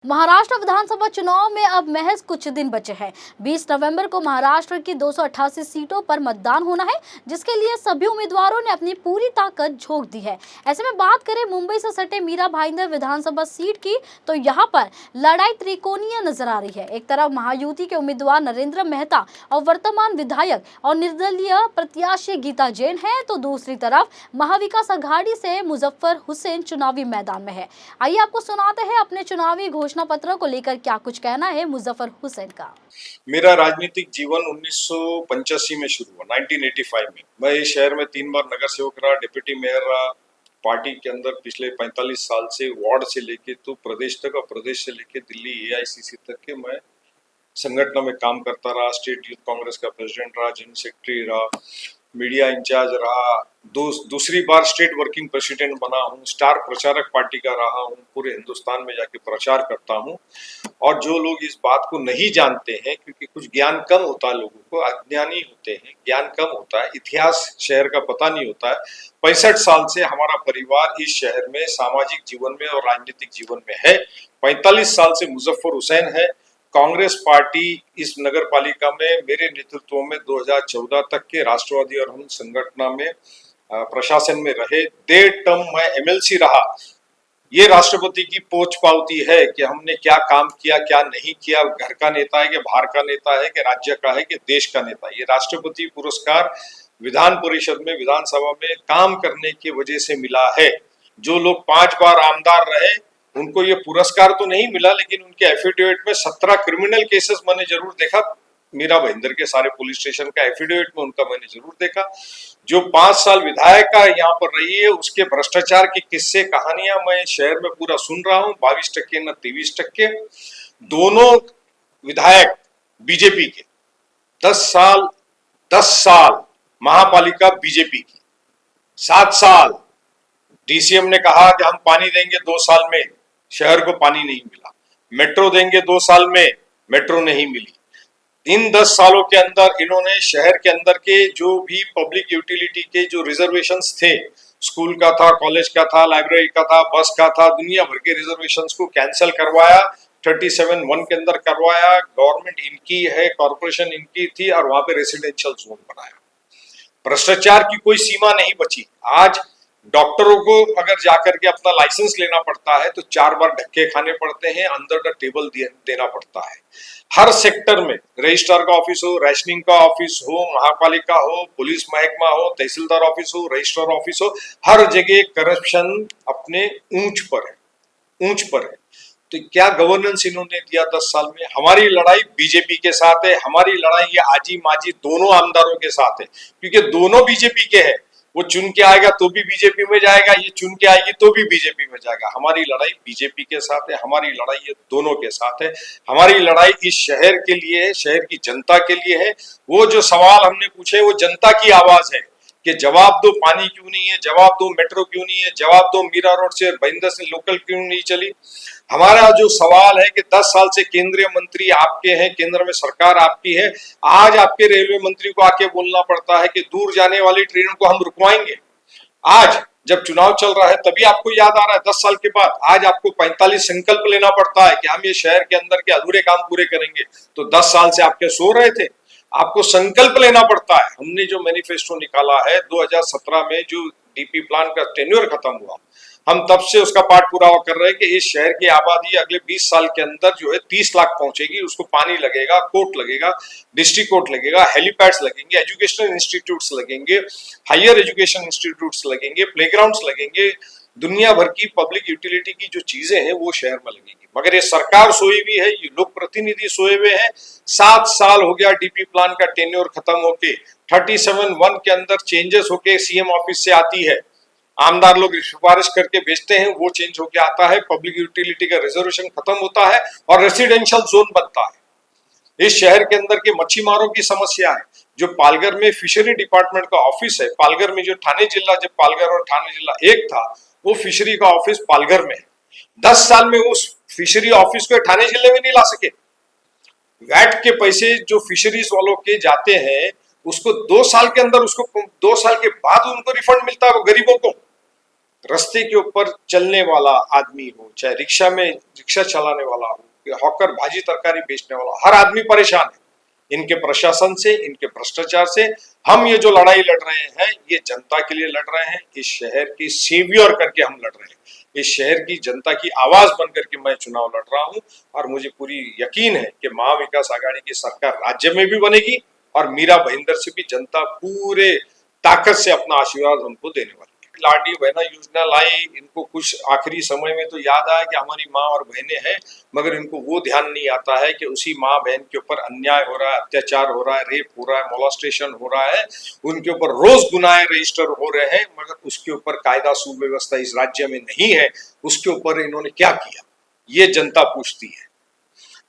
महाराष्ट्र विधानसभा चुनाव में अब महज कुछ दिन बचे हैं। 20 नवंबर को महाराष्ट्र की 288 सीटों पर मतदान होना है, जिसके लिए सभी उम्मीदवारों ने अपनी पूरी ताकत झोंक दी है। ऐसे में बात करें मुंबई से सटे मीरा भाईंदर विधानसभा सीट की, तो यहाँ पर लड़ाई त्रिकोणीय नजर आ रही है। एक तरफ महायुति के उम्मीदवार नरेंद्र मेहता और वर्तमान विधायक और निर्दलीय प्रत्याशी गीता जैन है, तो दूसरी तरफ महाविकास आघाड़ी से मुजफ्फर हुसैन चुनावी मैदान में है। आइए आपको सुनाते हैं अपने चुनावी घोषणा पत्र को लेकर क्या कुछ कहना है मुजफ्फर हुसैन का। मेरा राजनीतिक जीवन 1985 में शुरू हुआ, 1985 में। मैं इस शहर में 3 बार नगर सेवक रहा, डिप्टी मेयर रहा। पार्टी के अंदर पिछले 45 साल से वार्ड से लेके तो प्रदेश तक और प्रदेश से लेके दिल्ली एआईसीसी तक के मैं संगठन में काम करता रहा। स्टेट यूथ कांग्रेस का प्रेसिडेंट रहा, जनरल सेक्रेटरी रहा, मीडिया इंचार्ज रहा, दूसरी बार स्टेट वर्किंग प्रेसिडेंट बना हूँ, स्टार प्रचारक पार्टी का रहा हूँ, पूरे हिंदुस्तान में जाके प्रचार करता हूँ। और जो लोग इस बात को नहीं जानते हैं, क्योंकि कुछ ज्ञान कम होता है, लोगों को अज्ञानी होते हैं, ज्ञान कम होता है, इतिहास शहर का पता नहीं होता है। 65 साल से हमारा परिवार इस शहर में सामाजिक जीवन में और राजनीतिक जीवन में है। 45 साल से मुजफ्फर हुसैन है। कांग्रेस पार्टी इस नगर पालिका में मेरे नेतृत्व में 2014 तक के राष्ट्रवादी और हम संगठन में प्रशासन में रहे। 1.5 टर्म मैं एमएलसी रहा। ये राष्ट्रपति की पोच पावती है कि हमने क्या काम किया, क्या नहीं किया, घर का नेता है कि बाहर का नेता है कि राज्य का है कि देश का नेता है। ये राष्ट्रपति पुरस्कार विधान परिषद में, विधानसभा में काम करने की वजह से मिला है। जो लोग 5 बार आमदार रहे उनको ये पुरस्कार तो नहीं मिला, लेकिन उनके एफिडेविट में 17 क्रिमिनल केसेस मैंने जरूर देखा। मीरा भाईंदर के सारे पुलिस स्टेशन का एफिडेविट में उनका मैंने जरूर देखा। जो 5 साल विधायक का यहाँ पर रही है, उसके भ्रष्टाचार की किस्से कहानियां मैं शहर में पूरा सुन रहा हूँ। 22% न 23%। दोनों विधायक बीजेपी के। 10 साल महापालिका बीजेपी की। 7 साल डीसीएम ने कहा कि हम पानी देंगे 2 साल में, शहर को पानी नहीं मिला। मेट्रो देंगे 2 साल में, मेट्रो नहीं मिली। इन 10 सालों के अंदर इन्होंने शहर के अंदर के जो भी पब्लिक यूटिलिटी के जो रिजर्वेशंस थे, स्कूल का था, कॉलेज का था, लाइब्रेरी का था, बस का था, दुनिया भर के रिजर्वेशंस को कैंसिल करवाया। 37(1) के अंदर करवाया। गवर्नमेंट इनकी है, कॉर्पोरेशन इनकी थी, और वहां पे रेसिडेंशियल जोन बनाया। भ्रष्टाचार की कोई सीमा नहीं बची। आज डॉक्टरों को अगर जाकर के अपना लाइसेंस लेना पड़ता है तो 4 बार धक्के खाने पड़ते हैं, अंदर द टेबल देना पड़ता है। हर सेक्टर में रजिस्ट्रार का ऑफिस हो, राशनिंग का ऑफिस हो, महापालिका हो, पुलिस महकमा हो, तहसीलदार ऑफिस हो, रजिस्ट्रार ऑफिस हो, हर जगह करप्शन अपने ऊंच पर है। तो क्या गवर्नेंस इन्होंने दिया 10 साल में? हमारी लड़ाई बीजेपी के साथ है। हमारी लड़ाई ये आजी माजी दोनों आमदारों के साथ है, क्योंकि दोनों बीजेपी के हैं। वो चुन के आएगा तो भी बीजेपी में जाएगा, ये चुन के आएगी तो भी बीजेपी में जाएगा। हमारी लड़ाई बीजेपी के साथ है, हमारी लड़ाई ये दोनों के साथ है। हमारी लड़ाई इस शहर के लिए है, शहर की जनता के लिए है। वो जो सवाल हमने पूछे वो जनता की आवाज है कि जवाब दो, पानी क्यों नहीं है, जवाब दो, मेट्रो क्यों नहीं है, जवाब दो, मीरा रोड से भाईंदर से लोकल क्यों नहीं चली। हमारा जो सवाल है कि 10 साल से केंद्रीय मंत्री आपके हैं, केंद्र में सरकार आपकी है, आज आपके रेलवे मंत्री को आके बोलना पड़ता है कि दूर जाने वाली ट्रेनों को हम रुकवाएंगे। आज जब चुनाव चल रहा है तभी आपको याद आ रहा है 10 साल के बाद। आज आपको 45 संकल्प लेना पड़ता है कि हम ये शहर के अंदर के अधूरे काम पूरे करेंगे। तो 10 साल से आपके सो रहे थे, आपको संकल्प लेना पड़ता है। हमने जो मैनिफेस्टो निकाला है 2017 में, जो डीपी प्लान का टेन्योर खत्म हुआ, हम तब से उसका पाठ पुरावा कर रहे हैं कि इस शहर की आबादी अगले 20 साल के अंदर जो है 30 लाख पहुंचेगी। उसको पानी लगेगा, कोर्ट लगेगा, डिस्ट्रिक्ट कोर्ट लगेगा, हेलीपैड्स लगेंगे, एजुकेशनल इंस्टीट्यूट्स लगेंगे, हायर एजुकेशन इंस्टीट्यूट्स लगेंगे, प्लेग्राउंड्स लगेंगे। दुनिया भर की पब्लिक यूटिलिटी की जो चीजें हैं वो शहर में लगेंगी। मगर ये सरकार सोई हुई है, ये लोक प्रतिनिधि सोए हुए हैं। 7 साल हो गया डीपी प्लान का टेन्योर खत्म होके, 37(1) के अंदर चेंजेस होके सीएम ऑफिस से आती है, आमदार लोग सिफारिश करके भेजते हैं, वो चेंज होके आता है, पब्लिक यूटिलिटी का रिजर्वेशन खत्म होता है और रेसिडेंशियल जोन बनता है। इस शहर के अंदर के मच्छीमारों की समस्या है। जो पालघर में फिशरी डिपार्टमेंट का ऑफिस है, पालघर में जो ठाणे जिला, जब पालघर और ठाणे जिला एक था, वो फिशरी का ऑफिस पालघर में है। 10 साल में उस फिशरी ऑफिस को ठाणे जिले में नहीं ला सके। वैट के पैसे जो फिशरीज वालों के जाते हैं, उसको 2 साल के अंदर, उसको 2 साल के बाद उनको रिफंड मिलता है वो गरीबों को। रास्ते के ऊपर चलने वाला आदमी हो, चाहे रिक्शा चलाने वाला हो, या हॉकर भाजी तरकारी बेचने वाला, हर आदमी परेशान है इनके प्रशासन से, इनके भ्रष्टाचार से। हम ये जो लड़ाई लड़ रहे हैं ये जनता के लिए लड़ रहे हैं, इस शहर की सेवियर करके हम लड़ रहे हैं, इस शहर की जनता की आवाज बन करके मैं चुनाव लड़ रहा हूं। और मुझे पूरी यकीन है कि महाविकास आघाड़ी की सरकार राज्य में भी बनेगी और मीरा भाईंदर से भी जनता पूरे ताकत से अपना आशीर्वाद हमको देने वाली है। लाडली बहना योजना लाई, इनको कुछ आखिरी समय में तो याद आया कि हमारी माँ और बहनें हैं, मगर इनको वो ध्यान नहीं आता है कि उसी माँ बहन के ऊपर अन्याय हो रहा है, अत्याचार हो रहा है, रेप हो रहा है, मोलेस्टेशन हो रहा है, उनके ऊपर रोज गुनाह रजिस्टर हो रहे हैं, मगर उसके ऊपर कायदा सुव्यवस्था इस राज्य में नहीं है। उसके ऊपर इन्होंने क्या किया, ये जनता पूछती है।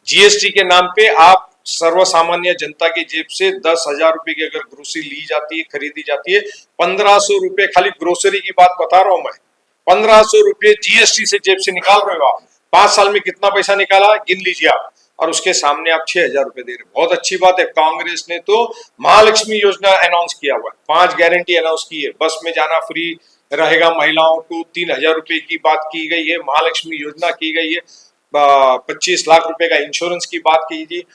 जीएसटी के नाम पे आप सर्वसामान्य जनता की जेब से 10,000 रुपए की अगर ग्रोसरी ली जाती है, खरीदी जाती है, 1,500 रुपए खाली ग्रोसरी की बात बता रहा हूं मैं, 1,500 रुपए जीएसटी से जेब से निकाल रहे हो आप। 5 साल में कितना पैसा निकाला गिन लीजिए आप, और उसके सामने आप 6,000 रुपए दे रहे हो। बहुत अच्छी बात है, कांग्रेस ने तो महालक्ष्मी योजना अनाउंस किया हुआ है, 5 गारंटी अनाउंस की है, बस में जाना फ्री रहेगा महिलाओं को, 3,000 रुपए की बात की गई है, महालक्ष्मी योजना की गई है, 25 लाख रुपए का इंश्योरेंस की बात की गई।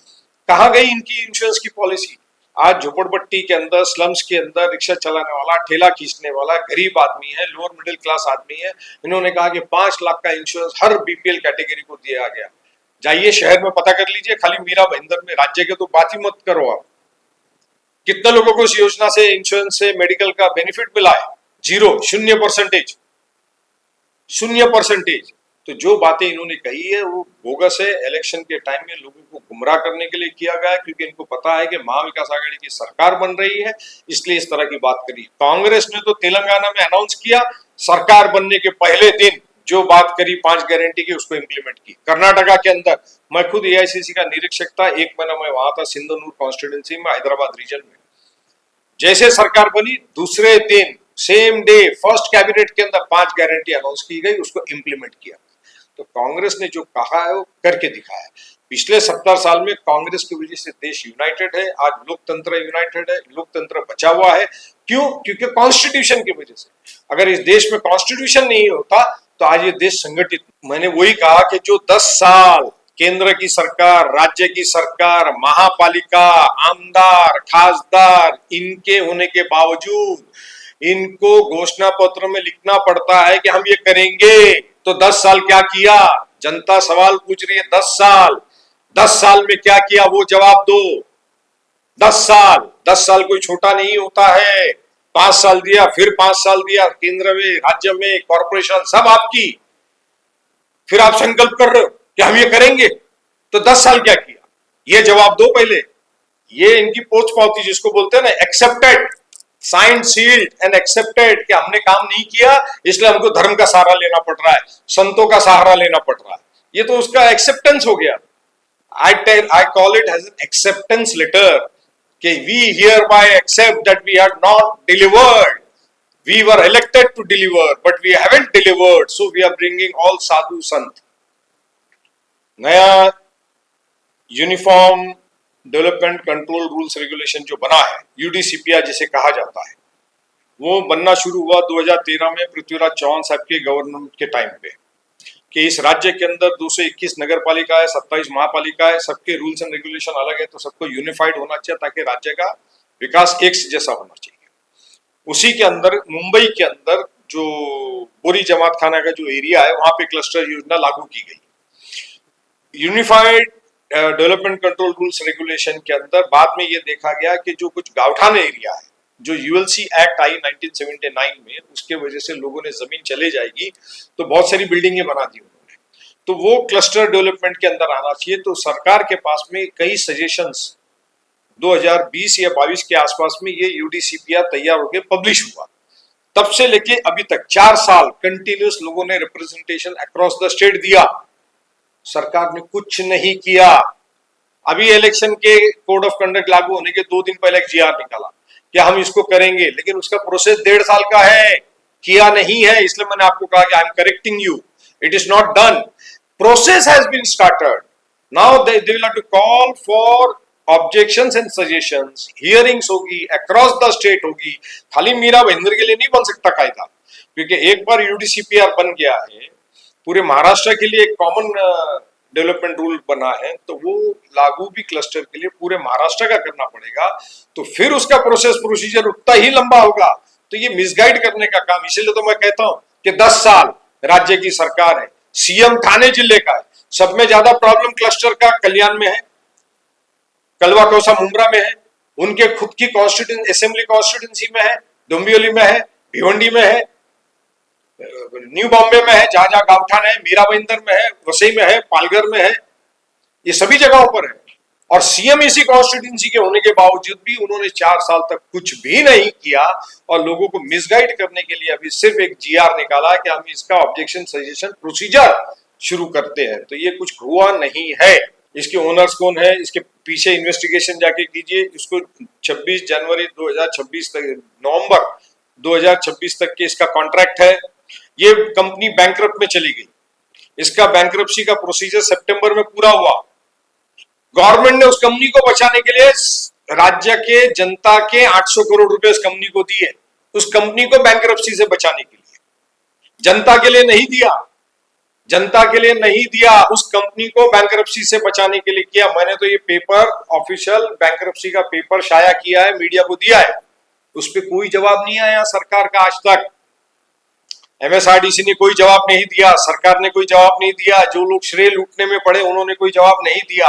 कहाँ गई इनकी इंश्योरेंस की पॉलिसी? आज झोपड़पट्टी के अंदर, स्लम्स के अंदर रिक्शा चलाने वाला, ठेला खींचने वाला गरीब आदमी है, लोअर मिडिल क्लास आदमी है, इन्होंने कहा कि 5 लाख का इंश्योरेंस हर बीपीएल कैटेगरी को दिया गया। जाइए शहर में पता कर लीजिए, खाली मीरा भाईंदर में, राज्य के तो बात ही मत करो आप। कितने लोगों को इस योजना से, इंश्योरेंस से, मेडिकल का बेनिफिट मिला है? 0, 0%, 0%। तो जो बातें इन्होंने कही है वो बोगस है, इलेक्शन के टाइम में लोगों को गुमराह करने के लिए किया गया है, क्योंकि इनको पता है कि महाविकास आघाड़ी की सरकार बन रही है, इसलिए इस तरह की बात करी। कांग्रेस ने तो तेलंगाना में अनाउंस किया, सरकार बनने के पहले दिन जो बात करी 5 गारंटी की, उसको इंप्लीमेंट की। कर्नाटका के अंदर, मैं खुद एआईसीसी का निरीक्षक था, 1 महीना मैं वहां था, सिंधनूर कॉन्स्टिट्यूंसी में, हैदराबाद रीजन में। जैसे सरकार बनी दूसरे दिन, सेम डे, फर्स्ट कैबिनेट के अंदर 5 गारंटी अनाउंस की गई, उसको इंप्लीमेंट किया। तो कांग्रेस ने जो कहा है वो करके दिखाया है। पिछले 70 साल में कांग्रेस की वजह से देश यूनाइटेड है, आज लोकतंत्र यूनाइटेड है, लोकतंत्र बचा हुआ है। क्यों? क्योंकि कॉन्स्टिट्यूशन की वजह से। अगर इस देश में कॉन्स्टिट्यूशन नहीं होता तो आज ये देश संगठित। मैंने वही कहा कि जो 10 साल केंद्र की सरकार, राज्य की सरकार, महापालिका, आमदार, खासदार, इनके होने के बावजूद इनको घोषणा पत्र में लिखना पड़ता है कि हम ये करेंगे, तो 10 साल क्या किया? जनता सवाल पूछ रही है, 10 साल में क्या किया वो जवाब दो। 10 साल कोई छोटा नहीं होता है। 5 साल दिया, फिर 5 साल दिया, केंद्र में, राज्य में, कॉर्पोरेशन सब आपकी, फिर आप संकल्प कर रहे हो कि हम ये करेंगे, तो 10 साल क्या किया ये जवाब दो पहले। ये इनकी पोच पावती जिसको बोलते हैं ना, accepted, signed, sealed and accepted, कि हमने काम नहीं किया इसलिए हमको धर्म का सहारा लेना पड़ रहा है, संतों का सहारा लेना पड़ रहा है। ये तो उसका एक्सेप्टेंस हो गया। I call it as an acceptance letter कि we hereby accept that we had not delivered. We were elected to deliver, but we haven't delivered. So we are bringing all साधु संत। नया uniform development control rules regulation जो बना है, यूडीसीपीआर जिसे कहा जाता है, वो बनना शुरू हुआ 2013 में पृथ्वीराज चौहान साहब के गवर्नमेंट के टाइम पे, कि इस राज्य के अंदर 221 नगर पालिका है, 27 महापालिका है, सबके रूल्स एंड रेगुलेशन अलग है, तो सबको यूनिफाइड होना चाहिए ताकि राज्य का विकास एक जैसा होना चाहिए। उसी के अंदर मुंबई के अंदर जो बोरी जमात खाना का जो एरिया है, वहां पे क्लस्टर योजना लागू की गई। Unified development control rules regulation के अंदर बाद में ये देखा गया कि जो कुछ गांवठान एरिया है, जो यूएलसी एक्ट आई 1979 में, उसके वजह से लोगों ने जमीन चले जाएगी तो बहुत सारी बिल्डिंगें बना दी उन्होंने, तो वो क्लस्टर डेवलपमेंट के अंदर आना चाहिए। तो सरकार के पास में कई सजेशंस 2020 या 22 के आसपास में ये यूडीसीपीआर तैयार होकर पब्लिश हुआ। तब से लेके अभी तक 4 साल कंटिन्यूस लोगों ने रिप्रेजेंटेशन अक्रॉस द स्टेट दिया, सरकार ने कुछ नहीं किया। अभी इलेक्शन के कोड ऑफ कंडक्ट लागू होने के 2 दिन पहले एक जीआर निकाला कि हम इसको करेंगे, लेकिन उसका प्रोसेस 1.5 साल का है, किया नहीं है। इसलिए मैंने आपको कहा कि I am correcting you, it is not done, process has been started, now they will have to call for objections and suggestions, hearings होगी, अक्रॉस द स्टेट होगी। खाली मीरा भाईंदर के लिए नहीं बन सकता कायदा, क्योंकि एक बार यूडीसीपीआर बन गया है, पूरे महाराष्ट्र के लिए एक कॉमन डेवलपमेंट रूल बना है, तो वो लागू भी क्लस्टर के लिए पूरे महाराष्ट्र का करना पड़ेगा। तो फिर उसका प्रोसेस प्रोसीजर उतना ही लंबा होगा। तो ये मिसगाइड करने का काम, इसीलिए तो मैं कहता हूं कि 10 साल राज्य की सरकार है, सीएम ठाणे जिले का है, सब में ज्यादा प्रॉब्लम क्लस्टर का कल्याण में है, कलवा कोसा मुंब्रा में है, उनके खुद की कॉन्स्टिट्यूंसी असेंबली कॉन्स्टिट्यूंसी में है, डोंबिवली में है, भिवंडी में है, न्यू बॉम्बे में है, जहां जहां गांवठान है, मीरा भाईंदर में है, वसई में है, पालघर में है, ये सभी जगहों पर है। और सीएम इसी कॉन्स्टिट्यूंसी के होने के बावजूद भी उन्होंने 4 साल तक कुछ भी नहीं किया और लोगों को मिसगाइड करने के लिए अभी सिर्फ एक जीआर निकाला कि हम इसका ऑब्जेक्शन सजेशन प्रोसीजर शुरू करते हैं। तो ये कुछ हुआ नहीं है। इसके ओनर्स कौन है, इसके पीछे इन्वेस्टिगेशन जाके कीजिए। इसको 26 जनवरी 2026 तक, नवंबर 2026 तक के इसका कॉन्ट्रैक्ट है। ये कंपनी बैंकरप्ट में चली गई, इसका बैंकरप्सी का प्रोसीजर सितंबर में पूरा हुआ। गवर्नमेंट ने उस कंपनी को बचाने के लिए राज्य के जनता के 800 करोड़ रुपए उस कंपनी को दिए, उस कंपनी को बैंकरप्सी से बचाने के लिए। जनता के लिए नहीं दिया, जनता के लिए नहीं दिया, उस कंपनी को बैंकरप्सी से बचाने के लिए किया। मैंने तो ये पेपर ऑफिशियल बैंकरप्सी का पेपर शाया किया है, मीडिया को दिया है, उस पर कोई जवाब नहीं आया सरकार का आज तक। एमएसआरडीसी ने कोई जवाब नहीं दिया, सरकार ने कोई जवाब नहीं दिया, जो लोग श्रेय लूटने में पड़े उन्होंने कोई जवाब नहीं दिया।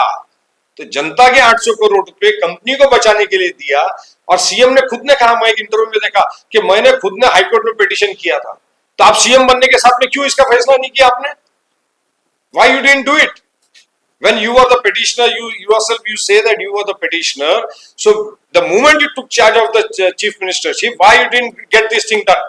तो जनता के 800 करोड़ रुपए कंपनी को बचाने के लिए दिया। और सीएम ने खुद ने कहा, मैं एक इंटरव्यू में देखा कि मैंने खुद ने हाईकोर्ट में पिटीशन किया था। तो आप सीएम बनने के साथ में क्यों इसका फैसला नहीं किया आपने? Why you didn't do it? When you are the petitioner, you yourself you say that you are the petitioner. So the moment you took charge of the chief ministership, why you didn't get this thing done?